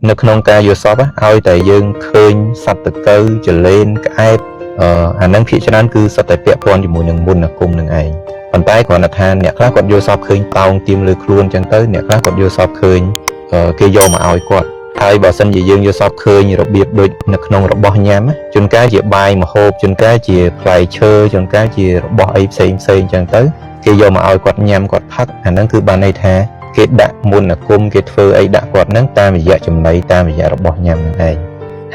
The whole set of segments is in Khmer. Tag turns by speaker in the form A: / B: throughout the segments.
A: នៅក្នុងការយល់សពឲ្យតែយើងឃើញសត្វតកូវចលែនក្អែបអានឹងភាគច្រើនគឺសុទ្ធតែពាក់ព័ន្ធជាមួយនឹងមុនអាគមនឹងឯងប៉ុន្តែគ្រាន់តែថាអ្នកខ្លះគាត់យល់សពឃើញតោងទៀមលើខ្លួនអញ្ចឹងទៅអ្នកខ្លះគាត់យល់សពឃើញគេយកមកឲ្យគាត់ហើយបើសិនជាយើងយល់សពឃើញរបៀបដូចនៅក្នុងរបស់ញ៉ាំជួនកាលជាបាយម្ហូបជួនកាលជាផ្លែឈើជួនកាលជារបស់អីផ្សេងអញ្ចឹងទៅគេយកមកឲ្យគាត់ញ៉ាំគាត់ផឹកអានឹងគឺបានន័យថាគេដាក់មុនអាគមគេធ្វើអីដាក់គាត់ហ្នឹងតាមរយៈចំណីតាមរយៈរបស់ញ៉ាំហ្នឹងឯង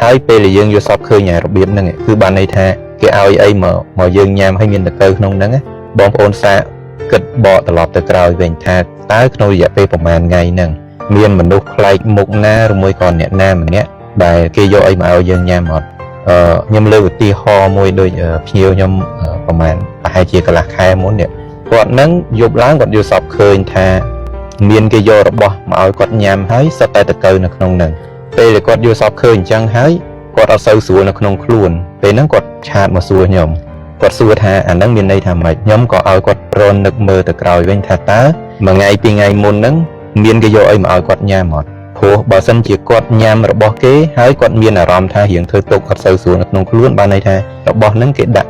A: ហើយពេលដែលយើងយល់សពឃើញរបៀបហ្នឹងគឺបានន័យថាគេឲ្យអីមកយើងញ៉ាំហើយមានតកូវក្នុងហ្នឹងបងប្អូនសាកគិតបកត្រឡប់ទៅក្រោយវិញថាតើក្នុងរយៈពេលប្រហែលថ្ងៃហ្នឹងមានមនុស្សប្លែកមុខណាឬមួយក៏អ្នកណាម្នាក់ដែលគេយកអីមកឲ្យយើងញ៉ាំអត់ខ្ញុំលើកឧទាហរណ៍មួយដូចភ្ញៀវខ្ញុំប្រហែលប្រហែលជាកន្លះខែមុននេះគាត់ហ្នឹងយប់ឡើងគាត់យល់សពឃើញថាមានគេយករបស់មកឲ្យគាត់ញ៉ាំហើយសុទ្ធតែតកូវនៅក្នុងហ្នឹងពេលដែលគាត់យល់សពឃើញអញ្ចឹងហើយគាត់អត់សូវស្រួលនៅក្នុងខ្លួនពេលហ្នឹងគាត់ឆាតមកសួរខ្ញុំគាត់សួរថាអាហ្នឹងមានន័យថាម៉េចខ្ញុំក៏ឲ្យគាត់រននឹកមើលទៅក្រោយវិញថាតើមួយថ្ងៃពីរថ្ងៃមុនហ្នឹងមានគេយកអីមកឲ្យគាត់ញ៉ាំអត់ព្រោះបើសិនជាគាត់ញ៉ាំរបស់គេហើយគាត់មានអារម្មណ៍ថារៀងធ្វើទុកអត់សូវស្រួលនៅក្នុងខ្លួនបានន័យថារបស់ហ្នឹងគេដាក់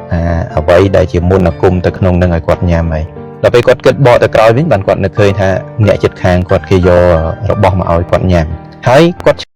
A: អ្វីដែលជាមុនអាគមទៅក្នុងហ្នឹងឲ្យគាត់ញ៉ាំហើយដល់ពេលគាត់គិតបកទៅក្រោយវិញបានគាត់នឹកឃើញថាអ្នកជិតខាងគាត់គេយករបស់មកឲ្យគាត់ញ៉ាំហើយគាត់